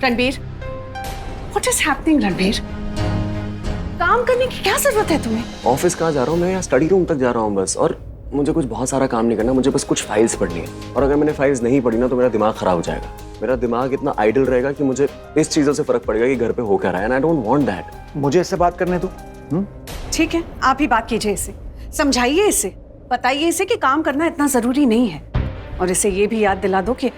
Ranbir, what is happening Ranbir? काम करने की क्या जरूरत है तुम्हें? ऑफिस कहाँ जा रहा हूँ मैं? यहाँ स्टडी रूम तक जा रहा हूँ बस। और मुझे कुछ बहुत सारा काम नहीं करना, मुझे बस कुछ फाइल्स पढ़नी है। और अगर मैंने फाइल्स नहीं पढ़ी ना तो मेरा दिमाग खराब हो जाएगा। मेरा दिमाग इतना आइडल रहेगा कि मुझे इस चीजों से फर्क पड़ेगा कि घर पे हो क्या रहा है। And I don't want that. मुझे इससे बात करने दो। ठीक है, आप ही बात कीजिए इसे, समझाइए इसे, बताइए इसे कि काम करना इतना जरूरी नहीं है। और इसे ये भी याद दिला दो कि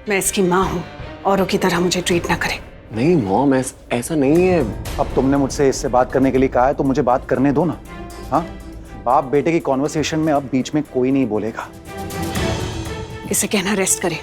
मैं इसकी माँ हूँ, औरों की तरह मुझे ट्रीट ना करे। नहीं मॉम, ऐसा नहीं है। अब तुमने मुझसे इससे बात करने के लिए कहा है तो मुझे बात करने दो ना। हाँ, बाप बेटे की कॉन्वर्सेशन में अब बीच में कोई नहीं बोलेगा। इसे कहना रेस्ट करे।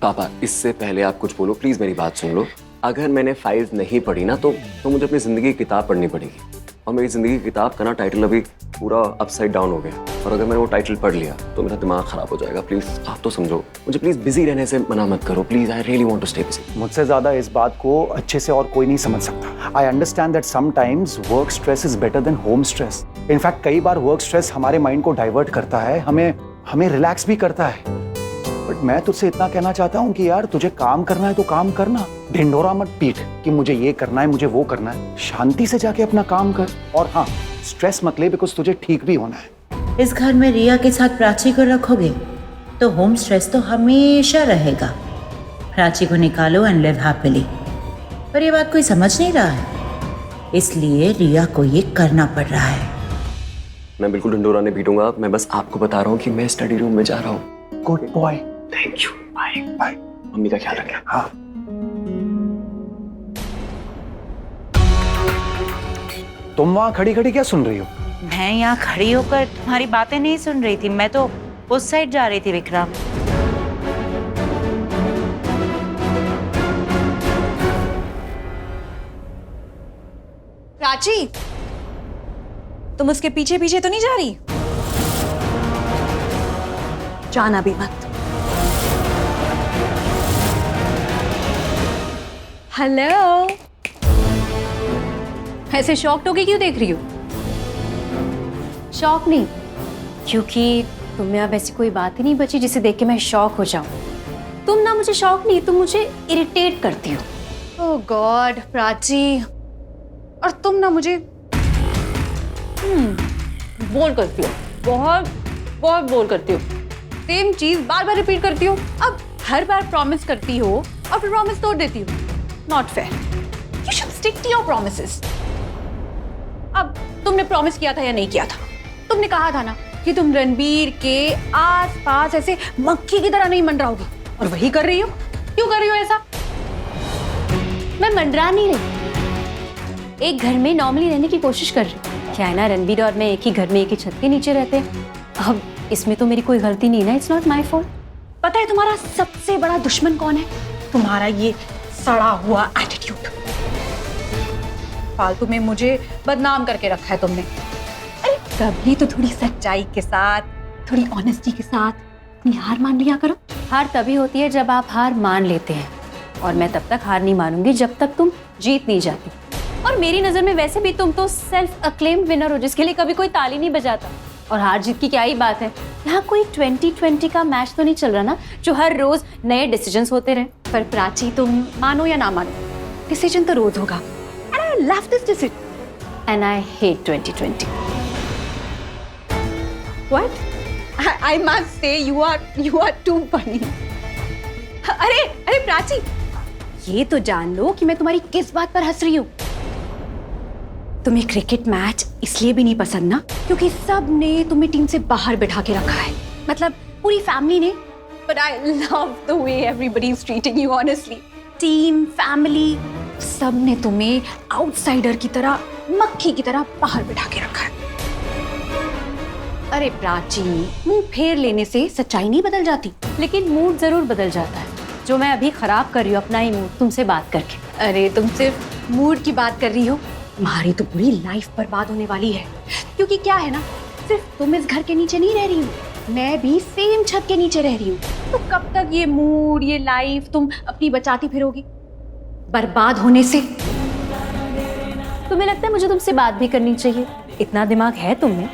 पापा, इससे पहले आप कुछ बोलो प्लीज, मेरी बात सुन लो। अगर मैंने फाइल्स नहीं पढ़ी ना तो मुझे अपनी जिंदगी की किताब पढ़नी पड़ेगी। और मेरी जिंदगी की किताब का ना टाइटल अभी पूरा अपसाइड डाउन हो गया। और अगर मैंने वो टाइटल पढ़ लिया तो मेरा दिमाग खराब हो जाएगा। प्लीज आप तो समझो, मुझे प्लीज बिजी रहने से मना मत करो please. I really want to stay busy. मुझसे ज्यादा इस बात को अच्छे से और कोई नहीं समझ सकता। I understand that sometimes work stress is better than home stress. In fact कई बार वर्क स्ट्रेस हमारे माइंड को डाइवर्ट करता है, हमें रिलैक्स भी करता है। बट मैं तुझसे इतना कहना चाहता हूँ कि यार तुझे काम करना है तो काम करना। ढिंढोरा मत पीट कि मुझे ये करना है, मुझे वो करना है। शांति से जाके अपना काम कर। और हाँ, स्ट्रेस मत ले, बिकॉज तुझे ठीक भी होना है। इस घर में रिया के साथ प्राची को रखोगे तो होम स्ट्रेस तो हमेशा रहेगा। प्राची को निकालो एंड लिव हैप्पीली। पर ये बात कोई समझ नहीं रहा है, इसलिए रिया को ये करना पड़ रहा है। मैं बिल्कुल ढिंढोरा नहीं पीटूंगा। मैं बस आपको बता रहा हूँ कि मैं स्टडी रूम में जा रहा हूँ। Good boy. Thank you. Bye bye. Mummy का ख्याल रखना। हाँ। तुम वहां खड़ी खड़ी क्या सुन रही हो? मैं यहाँ खड़ी होकर तुम्हारी बातें नहीं सुन रही थी, मैं तो उस साइड जा रही थी विक्रम। प्राची, तुम उसके पीछे पीछे तो नहीं जा रही? जाना भी मत। हेलो, ऐसे शॉक्ड होके क्यों देख रही हो? शॉक नहीं, क्योंकि तुम में अब ऐसी कोई बात ही नहीं बची जिसे देख के मैं शॉक हो जाऊं। तुम ना मुझे शॉक नहीं, तुम मुझे इरिटेट करती हो। ओह गॉड प्राची, और तुम ना मुझे बोर करती हो, बहुत बहुत बोर करती हो। सेम चीज बार बार रिपीट करती हो। अब हर बार प्रॉमिस करती हो और फिर प्रॉमिस तोड़ देती हो। Not fair, you should stick to your promises. अब तुमने प्रॉमिस किया था या नहीं किया था? तुमने कहा था ना कि तुम रणबीर के आसपास ऐसे मक्खी की तरह नहीं मंडराओगी, और वही कर रही हो। क्यों कर रही हो ऐसा? मैं मंडरा नहीं रही, एक घर में नॉर्मली रहने की कोशिश कर रही हूँ। क्या है ना, रणबीर और मैं एक ही घर में एक ही छत के नीचे रहते हैं। अब इसमें तो मेरी कोई गलती नहीं ना, इट्स नॉट माई फॉल्ट। पता है तुम्हारा सबसे बड़ा दुश्मन कौन है? तुम्हारा ये सड़ा हुआ एटीट्यूड। फालतू में मुझे बदनाम करके रखा है तुमने। अरे कभी तो थोड़ी सच्चाई के साथ, थोड़ी ऑनेस्टी के साथ अपनी हार मान लिया करो। हार तभी होती है जब आप हार मान लेते हैं, और मैं तब तक हार नहीं मानूंगी जब तक तुम जीत नहीं जाती। और मेरी नजर में वैसे भी तुम तो सेल्फ अक्लेम्ड विनर हो, जिसके लिए कभी कोई ताली नहीं बजाता। और हार जीत की क्या ही बात है, यहाँ कोई 2020 का मैच तो नहीं चल रहा ना, जो हर रोज नए डिसीजंस होते रहे। पर प्राची, तुम मानो या ना मानो, डिसीजन तो रोज होगा। And I love this decision. And I hate 2020. What? I must say you are too funny. अरे प्राची, ये तो जान लो कि मैं तुम्हारी किस बात पर हंस रही हूँ। तुम्हें क्रिकेट मैच इसलिए भी नहीं पसंद ना क्योंकि सब ने तुम्हें टीम से बाहर बैठा के रखा है, मतलब पूरी फैमिली ने। But I love the way everybody is treating you, honestly. Team, family, सब ने तुम्हें आउटसाइडर की तरह, मक्खी की तरह बाहर बैठा के रखा है। अरे प्राची, मुंह फेर लेने से सच्चाई नहीं बदल जाती, लेकिन मूड जरूर बदल जाता है, जो मैं अभी खराब कर रही हूँ अपना ही मूड तुमसे बात करके। अरे तुम सिर्फ मूड की बात कर रही हो, तुम्हारी तो पूरी लाइफ बर्बाद होने वाली है। क्योंकि क्या है ना, सिर्फ तुम इस घर के नीचे नहीं रह रही हो, मैं भी सेम छत के नीचे रह रही हूँ। तो कब तक ये मूड, ये लाइफ तुम अपनी बचाती फिरोगी बर्बाद होने से? तुम्हें लगता है मुझे तुमसे बात भी करनी चाहिए? इतना दिमाग है तुम में?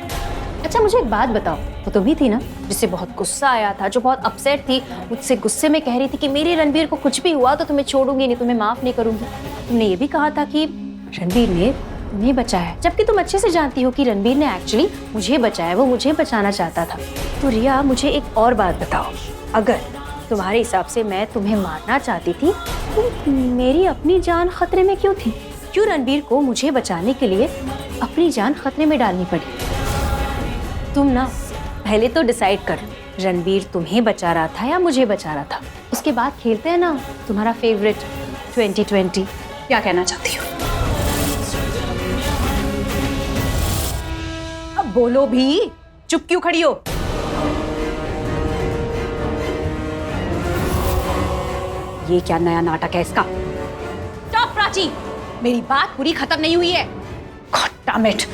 अच्छा मुझे एक बात बताओ, वो तुम ही थी ना जिससे बहुत गुस्सा आया था, जो बहुत अपसेट थी, मुझसे गुस्से में कह रही थी कि मेरे रणबीर को कुछ भी हुआ तो तुम्हें छोड़ूंगी नहीं, तुम्हें माफ नहीं करूंगी। तुमने ये भी कहा था कि रणबीर ने तुम्हें बचाया, जबकि तुम अच्छे से जानती हो कि रणबीर ने एक्चुअली मुझे बचाया, वो मुझे बचाना चाहता था। तो रिया मुझे एक और बात बताओ, अगर तुम्हारे हिसाब से मैं तुम्हें मारना चाहती थी तो मेरी अपनी जान खतरे में क्यों थी? क्यों रणबीर को मुझे बचाने के लिए अपनी जान खतरे में डालनी पड़ी? तुम ना पहले तो डिसाइड कर, रणबीर तुम्हें बचा रहा था या मुझे बचा रहा था, उसके बाद खेलते हैं ना तुम्हारा फेवरेट 2020। क्या कहना चाहती हो? अब बोलो भी, चुप क्यों खड़ी हो? ये क्या नया नाटक है इसका? स्टॉप प्राची, मेरी बात पूरी खत्म नहीं हुई है। God damn it.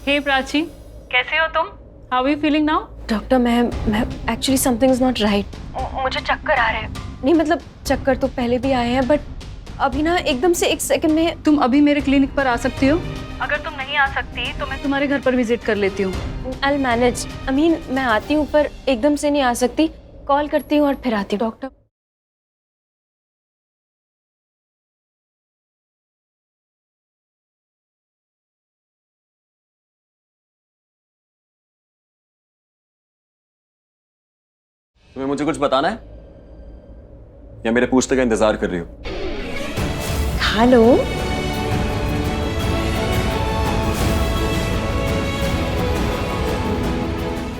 Hey Prachi, कैसे हो तुम? How are you feeling now? Doctor मैं actually something is not right. मुझे चक्कर आ रहे हैं। नहीं मतलब चक्कर तो पहले भी आए हैं, बट अभी ना एकदम से एक सेकंड में। तुम अभी मेरे क्लिनिक पर आ सकती हो? अगर तुम नहीं आ सकती तो मैं तुम्हारे घर पर विजिट कर लेती हूँ। I manage. आई मीन मैं आती हूँ पर एकदम से नहीं आ सकती, कॉल करती हूँ और फिर आती हूँ। डॉक्टर तुम्हें मुझे कुछ बताना है या मेरे पूछने का इंतजार कर रही हो? हेलो,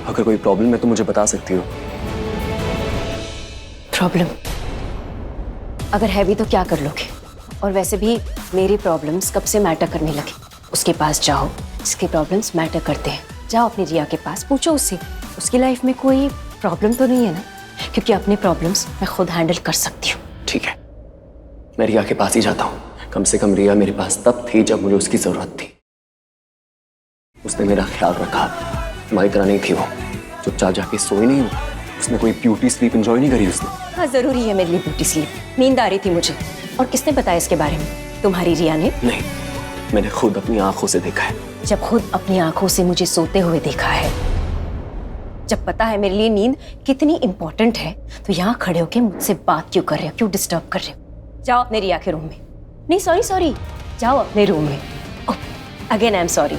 अगर कोई प्रॉब्लम है तो मुझे बता सकती हो। प्रॉब्लम अगर है भी तो क्या कर लोगे? और वैसे भी मेरी प्रॉब्लम्स कब से मैटर करने लगी। उसके पास जाओ जिसके प्रॉब्लम्स मैटर करते हैं। जाओ अपनी रिया के पास, पूछो उससे उसकी लाइफ में कोई प्रॉब्लम तो नहीं है ना, क्योंकि अपने प्रॉब्लम्स मैं खुद हैंडल कर सकती हूँ। ठीक है, मैं रिया के पास ही जाता हूँ। कम से कम रिया मेरे पास तब थी जब मुझे उसकी जरूरत थी। उसने मेरा ख्याल रखा। तुम्हारी तरह नहीं थी वो, चुपचाप जाके सोई नहीं हो। उसने कोई ब्यूटी स्लीप एंजॉय नहीं करी उसने। हाँ जरूरी है मेरे लिए ब्यूटी स्लीप। नींद आ रही थी मुझे। और किसने बताया इसके बारे में? तुम्हारी रिया ने? नहीं, मैंने खुद अपनी आंखों से देखा है। जब खुद अपनी आंखों से मुझे सोते हुए देखा है, जब पता है मेरे लिए नींद कितनी इंपॉर्टेंट है, तो यहाँ खड़े होके मुझसे बात क्यों कर रहे हो? क्यों डिस्टर्ब कर रहे हो? जाओ अपने रिया के रूम में। नहीं सॉरी, जाओ अपने रूम में। अगेन आई एम सॉरी,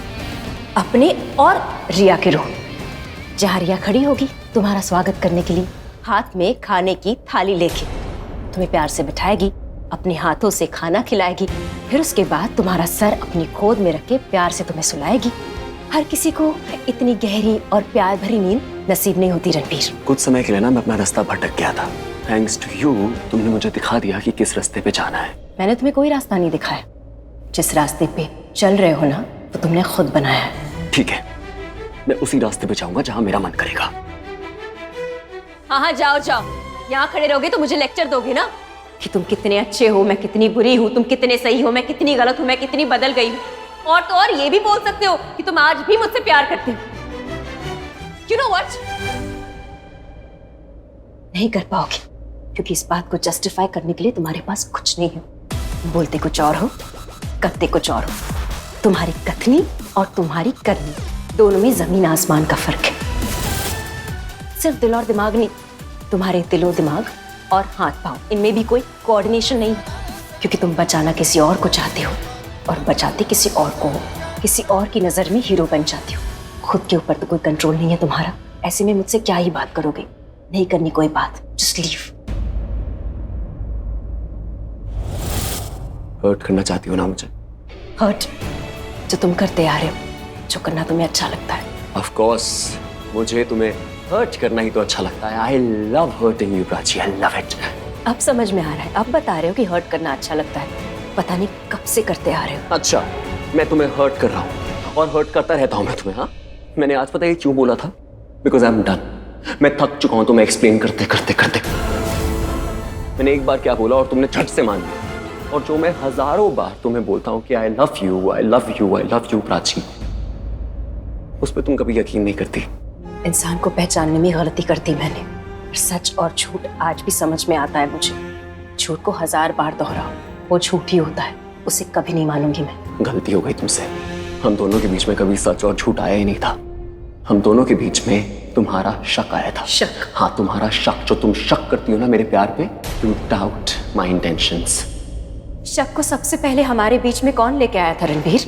अपने और रिया के रूम, जहाँ रिया खड़ी होगी तुम्हारा स्वागत करने के लिए, हाथ में खाने की थाली लेके तुम्हें प्यार से बिठाएगी, अपने हाथों से खाना खिलाएगी, फिर उसके बाद तुम्हारा सर अपनी गोद में रख के प्यार से तुम्हें सुलाएगी। हर किसी को इतनी गहरी और प्यार भरी नींद नसीब नहीं होती रणबीर। कुछ समय के लिए ना मैं अपना रास्ता भटक गया था। थैंक्स टू यू, तुमने मुझे दिखा दिया कि किस रास्ते पे जाना है। मैंने तुम्हें कोई रास्ता नहीं दिखाया। जिस रास्ते पे चल रहे हो ना, वो तुमने खुद बनाया है। ठीक है, मैं उसी रास्ते पे जाऊंगा जहां मेरा मन करेगा। हाँ जाओ। यहाँ खड़े रहोगे तो मुझे लेक्चर दोगे ना कि तुम कितने अच्छे हो, मैं कितनी बुरी हूँ, तुम कितने सही हो, मैं कितनी गलत हूँ, मैं कितनी बदल गई हूँ। और तो और ये भी बोल सकते हो कि तुम आज भी मुझसे प्यार करते हो। You know what? नहीं कर पाओगे, क्योंकि इस बात को जस्टिफाई करने के लिए तुम्हारे पास कुछ नहीं है। बोलते कुछ और हो, करते कुछ और हो। तुम्हारी कथनी और तुम्हारी करनी दोनों में जमीन आसमान का फर्क है। सिर्फ दिल और दिमाग नहीं, तुम्हारे दिलो दिमाग और हाथ पांव, इनमें भी कोई कोऑर्डिनेशन नहीं, क्योंकि तुम बचाना किसी और को चाहती हो और बचाते किसी और को हो। किसी और की नजर में हीरो बन जाती हो। खुद के ऊपर तो कोई कंट्रोल नहीं है तुम्हारा। ऐसे में मुझसे क्या ही बात करोगे? नहीं करनी कोई बात, जस्ट लीव। हर्ट करना चाहती हो ना मुझे? हर्ट जो तुम करते आ रहे हो, जो करना तुम्हें अच्छा लगता है। ऑफ कोर्स, मुझे तुम्हें हर्ट करना ही तो अच्छा लगता है। I love hurting you Prachi, I love it. अब समझ में आ रहा है, अब बता रहे हो कि हर्ट करना अच्छा लगता है। पता नहीं कब से करते आ रहे हो। अच्छा, मैं तुम्हें हर्ट कर रहा हूँ और हर्ट करता रहता हूँ मैं तुम्हें। हाँ, मैंने आज पता है क्यों बोला था? Because I am done. मैं थक चुका हूँ तुम्हें एक्सप्लेन करते करते। मैंने एक बार क्या बोला और तुमने झट से मान लिया। और जो मैं हजारों बार तुम्हें बोलता हूँ कि I love you, I love you, I love you Prachi, उस पर तुम कभी यकीन नहीं करती। इंसान को पहचानने में गलती करती मैंने। सच और झूठ आज भी समझ में आता है मुझे। झूठ को 1000 बार दोहराओ, वो झूठ ही होता है, उसे कभी नहीं मानूंगी मैं। गलती हो गई तुमसे। हम दोनों के बीच में कभी सच और झूठ आया ही नहीं था। हम दोनों के बीच में तुम्हारा शक आया था। शक? हाँ, तुम्हारा शक। जो तुम शक करती हो ना मेरे प्यार पे, यू डाउट माई इंटेंशंस। शक को सबसे पहले हमारे बीच में कौन लेके आया था रणबीर?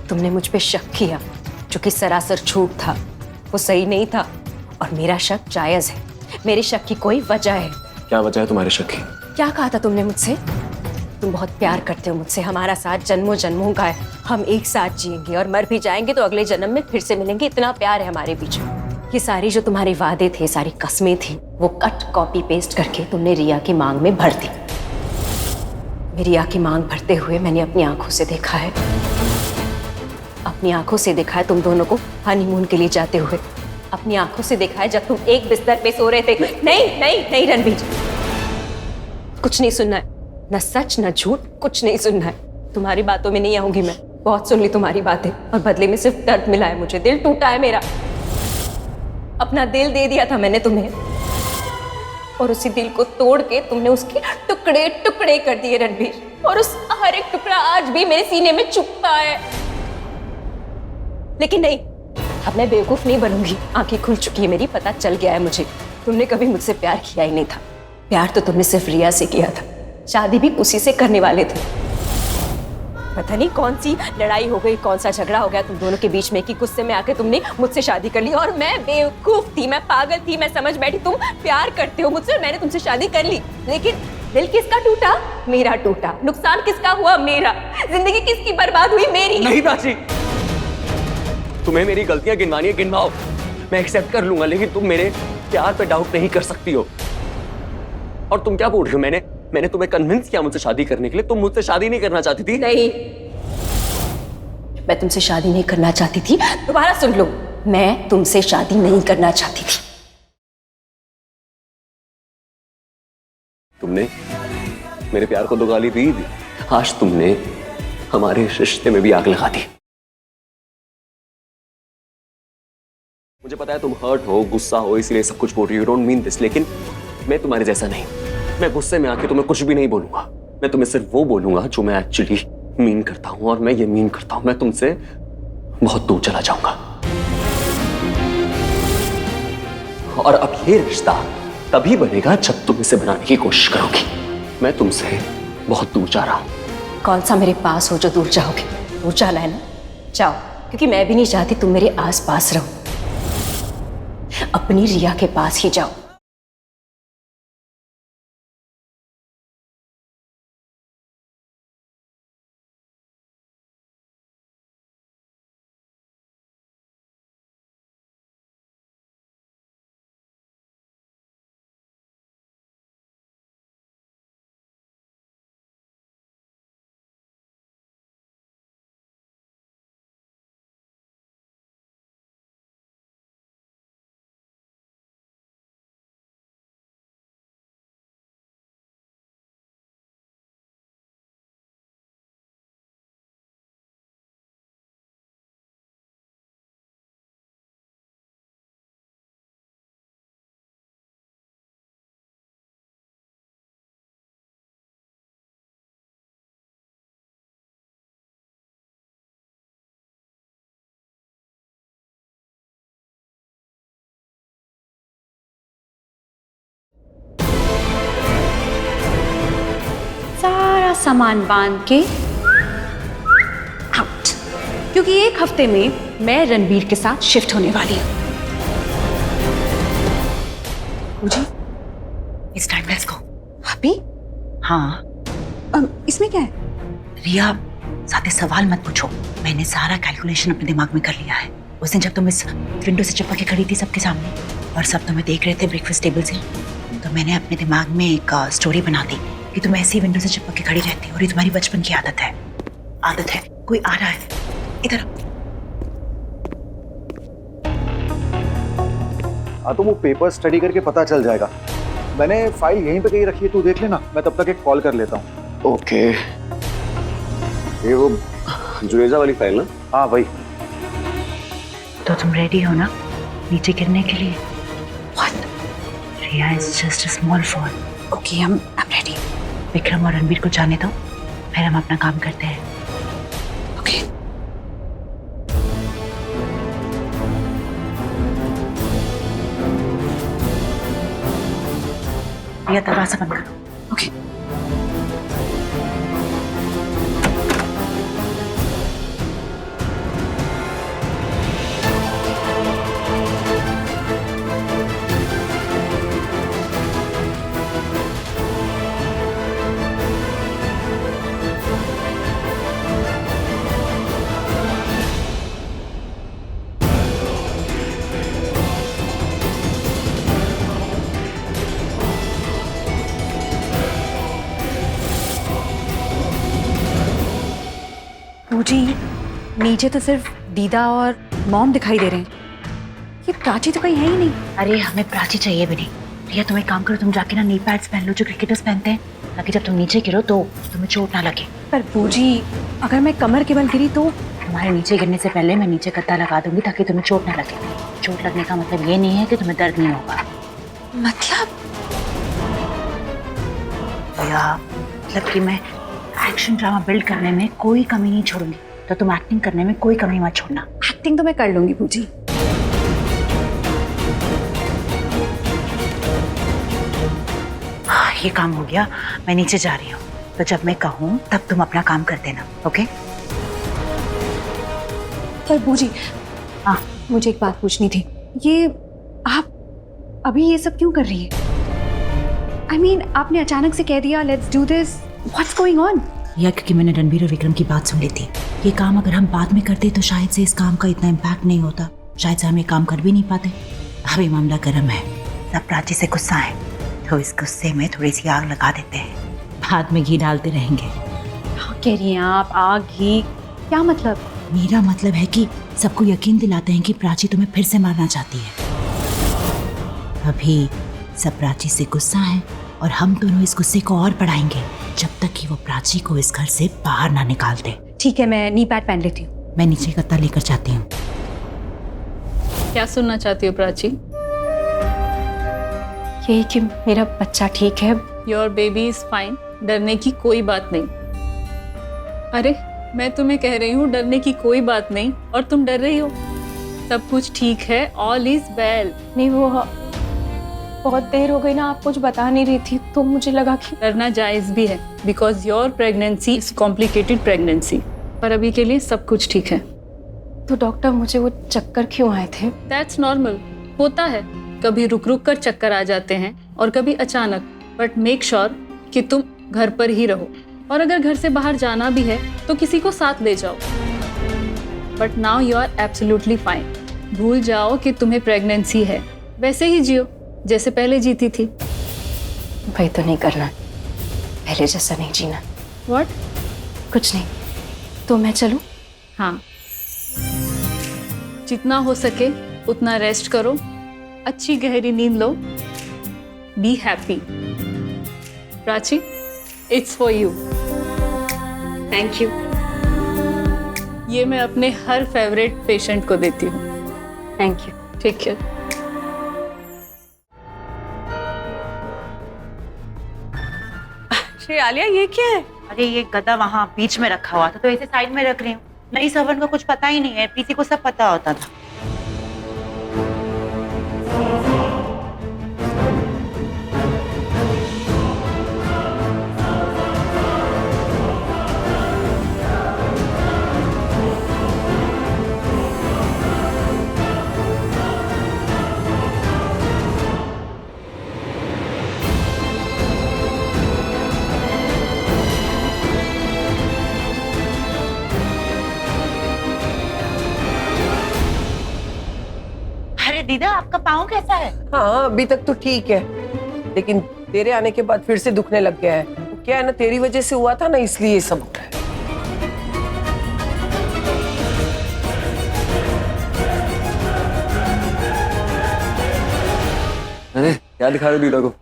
तुमने मुझ पे शक किया, जो कि सरासर झूठ था, वो सही नहीं था। और मेरा शक जायज है, मेरे शक की कोई वजह है। क्या वजह है तुम्हारे शक की? क्या कहा था तुमने मुझसे? तुम बहुत प्यार करते हो मुझसे, हमारा साथ जन्मों जन्मों का है, हम एक साथ जिएंगे और मर भी जाएंगे तो अगले जन्म में फिर से मिलेंगे, इतना प्यार है हमारे बीच में। ये सारी जो तुम्हारे वादे थे, सारी कस्में थी, वो कट कॉपी पेस्ट करके तुमने रिया की मांग में भर दी। रिया की मांग भरते हुए मैंने अपनी आंखों से देखा है, अपनी आंखों से देखा है तुम दोनों को हनीमून के लिए जाते हुए। अपनी आंखों से देखा है जब तुम एक बिस्तर पे सो रहे थे। नहीं नहीं नहीं रणबीर, कुछ नहीं सुनना है, न सच न झूठ, कुछ नहीं सुनना है। तुम्हारी बातों में नहीं आऊंगी मैं। बहुत सुन ली तुम्हारी बातें और बदले में सिर्फ दर्द मिला है मुझे। दिल टूटा है मेरा, अपना दिल दे दिया था मैंने तुम्हें, और उसी दिल को तोड़ के तुमने उसके टुकड़े टुकड़े कर दिए रणबीर। और उस हर एक टुकड़ा आज भी मेरे सीने में चुभता है। लेकिन नहीं, अब मैं बेवकूफ नहीं बनूंगी। आंखें खुल चुकी है मेरी, पता चल गया है मुझे, तुमने कभी मुझसे प्यार किया ही नहीं था। प्यार तो तुमने सिर्फ रिया से किया था, शादी भी उसी से करने वाले थे। पता नहीं कौन सी लड़ाई हो गई, कौन सा झगड़ा हो गया तुम दोनों के बीच में कि गुस्से में आके तुमने मुझसे शादी कर ली। और मैं बेवकूफ थी, मैं पागल थी, मैं समझ बैठी तुम प्यार करते हो मुझसे, मैंने तुमसे शादी कर ली। लेकिन दिल किसका टूटा? मेरा टूटा। नुकसान किसका हुआ? मेरा। जिंदगी किसकी बर्बाद हुई? मेरी। नहीं प्राची, तुम्हें मेरी गलतियां गिनवानी है, गिनवाओ, मैं एक्सेप्ट कर लूंगा, लेकिन तुम मेरे प्यार पे डाउट नहीं कर सकती हो। और तुम क्या बोल रही हो? मैंने तुम्हें कन्विंस किया मुझसे शादी करने के लिए, तुम मुझसे शादी नहीं करना चाहती थी? नहीं, मैं तुमसे शादी नहीं करना चाहती थी। दोबारा सुन लो, मैं तुमसे शादी नहीं करना चाहती थी। तुमने मेरे प्यार को तो गाली दी, आज तुमने हमारे रिश्ते में भी आग लगा दी। मुझे पता है तुम हर्ट हो, गुस्सा हो, इसीलिए सब कुछ बोल रही हो, यू डोंट मीन दिस, लेकिन मैं तुम्हारे जैसा नहीं। मैं गुस्से में आके तुम्हें कुछ भी नहीं बोलूंगा, मैं तुम्हें सिर्फ वो बोलूंगा जो मैं एक्चुअली मीन करता हूं। और मैं ये मीन करता हूं, मैं तुमसे बहुत दूर चला जाऊंगा। और अब ये रिश्ता तभी बनेगा जब तुम इसे बनाने की कोशिश करोगी। मैं तुमसे बहुत दूर जा रहा हूं। कौन सा मेरे पास हो जो दूर जाओगे? दूर जाना है ना, जाओ, क्योंकि मैं भी नहीं चाहती तुम मेरे आस पास रहो। अपनी रिया के पास ही जाओ। सारा सामान बांध के आउट, क्योंकि एक हफ्ते में मैं रणबीर के साथ शिफ्ट होने वाली हूँ। मुझे इट्स टाइम, लेट्स गो। अभी? हाँ इसमें क्या है? रिया, साथे सवाल मत पूछो, मैंने सारा कैलकुलेशन अपने दिमाग में कर लिया है। उस दिन जब तुम इस विंडो से चिपक के खड़ी थी सबके सामने और सब तुम्हें देख रहे थे ब्रेकफास्ट टेबल से, तो मैंने अपने दिमाग में एक स्टोरी बना दी कि तुम ऐसी विंडो से चिपक के खड़ी रहती हो और ये तुम्हारी बचपन की आदत है। कोई आ रहा है, इधर। हाँ तो वो पेपर स्टडी करके पता चल जाएगा। मैंने फाइल यहीं पे कहीं रखी है, तू देख लेना, मैं तब तक एक कॉल कर लेता हूँ। ओके, ये वो जुनेजा वाली फाइल ना? हाँ वही। तो तुम रेडी हो ना नीचे गिरने के लिए? What? Riya is just a small fall. Okay, I'm ready. Vikram और रणबीर को जाने दो, फिर हम अपना काम करते हैं। ओके। रिया दरवाजा बंद करो। ओके। जी, नीचे तो सिर्फ दीदा और मॉम दिखाई दे रहे हैं। ये प्राची तो कहीं है ही नहीं। अरे हमें प्राची चाहिए भी नहीं। रिया तुम एक काम करो, तुम जाके ना नी पैड्स पहन लो जो क्रिकेटर्स पहनते हैं, ताकि जब तुम नीचे गिरो तो तुम्हें चोट ना लगे। पर बूजी, अगर मैं कमर के बल गिरी तो? तुम्हारे नीचे गिरने से पहले मैं नीचे गद्दा लगा दूंगी ताकि तुम्हें चोट ना लगे। चोट लगने का मतलब ये नहीं है कि तुम्हें दर्द नहीं होगा। मतलब कि मैं एक्शन ड्रामा बिल्ड करने में कोई कमी नहीं छोड़ूंगी, तो तुम एक्टिंग करने में कोई कमी मत छोड़ना। एक्टिंग तो मैं कर लूंगी बूजी। ये काम हो गया, मैं नीचे जा रही हूँ, तो जब मैं कहूँ तब तुम अपना काम कर देना। ओके? पर बूजी, हाँ मुझे एक बात पूछनी थी। ये आप अभी ये सब क्यों कर रही है? I mean, आपने अचानक से कह दिया let's do this. What's going on? या क्योंकि मैंने रणबीर और विक्रम की बात सुन ली थी। ये काम अगर हम बाद में करते तो शायद से इस काम का इतना इम्पैक्ट नहीं होता, शायद से हम ये काम कर भी नहीं पाते। अभी मामला गर्म है, सब प्राची से गुस्सा है, तो इस गुस्से में थोड़ी सी आग लगा देते हैं, बाद में घी डालते रहेंगे। क्या कह रही हैं आप? आग, घी, क्या मतलब? मेरा मतलब है कि सबको यकीन दिलाते हैं कि प्राची तुम्हें फिर से मारना चाहती है। अभी सब प्राची से गुस्सा है और हम दोनों इस गुस्से को और बढ़ाएंगे जब तक कि वो प्राची को इस घर से बाहर ना निकाल दे। ठीक है, मैं नी पैड पहन लेती हूँ। मैं नीचे गत्ता लेकर जाती हूँ। क्या सुनना चाहती हो प्राची? ये कि मेरा बच्चा ठीक है। योर बेबी इज फाइन, डरने की कोई बात नहीं। अरे मैं तुम्हें कह रही हूँ डरने की कोई बात नहीं, और तुम डर रही हो। सब कुछ ठीक है, ऑल इज वेल। नहीं, वो बहुत देर हो गई ना, आप कुछ बता नहीं रही थी, तो मुझे लगा कि डरना जायज भी है, because your pregnancy is complicated pregnancy. पर अभी के लिए सब कुछ ठीक है। तो डॉक्टर, मुझे वो चक्कर क्यों आए थे? दैट्स नॉर्मल, होता है। कभी रुक रुक कर चक्कर आ जाते हैं और कभी अचानक। बट मेक श्योर कि तुम घर पर ही रहो, और अगर घर से बाहर जाना भी है तो किसी को साथ ले जाओ। But now you are absolutely fine. भूल जाओ कि तुम्हें प्रेगनेंसी है, वैसे ही जियो जैसे पहले जीती थी। भाई तो नहीं करना, पहले जैसा नहीं जीना। व्हाट? कुछ नहीं। तो मैं चलूं? हाँ, जितना हो सके उतना रेस्ट करो, अच्छी गहरी नींद लो, be happy. Prachi, it's for you. Thank you. ये मैं अपने हर फेवरेट पेशेंट को देती हूँ। Thank you. ठीक है। श्री आलिया, ये क्या है? अरे ये गदा वहाँ बीच में रखा हुआ था, तो ऐसे साइड में रख रही हूँ। नई सर्वेंट को कुछ पता ही नहीं है, प्रीति को सब पता होता था। दीदा, आपका पाँव कैसा है? हाँ, अभी तक तो ठीक है, लेकिन तेरे आने के बाद फिर से दुखने लग गया है। क्या है ना, तेरी वजह से हुआ था ना, इसलिए ये सब हो रहा है। क्या दिखा रहे हो दीदा को?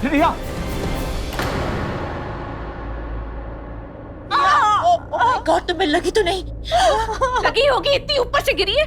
रिया, गॉड, तुम्हें लगी तो नहीं? लगी होगी, इतनी ऊपर से गिरी है।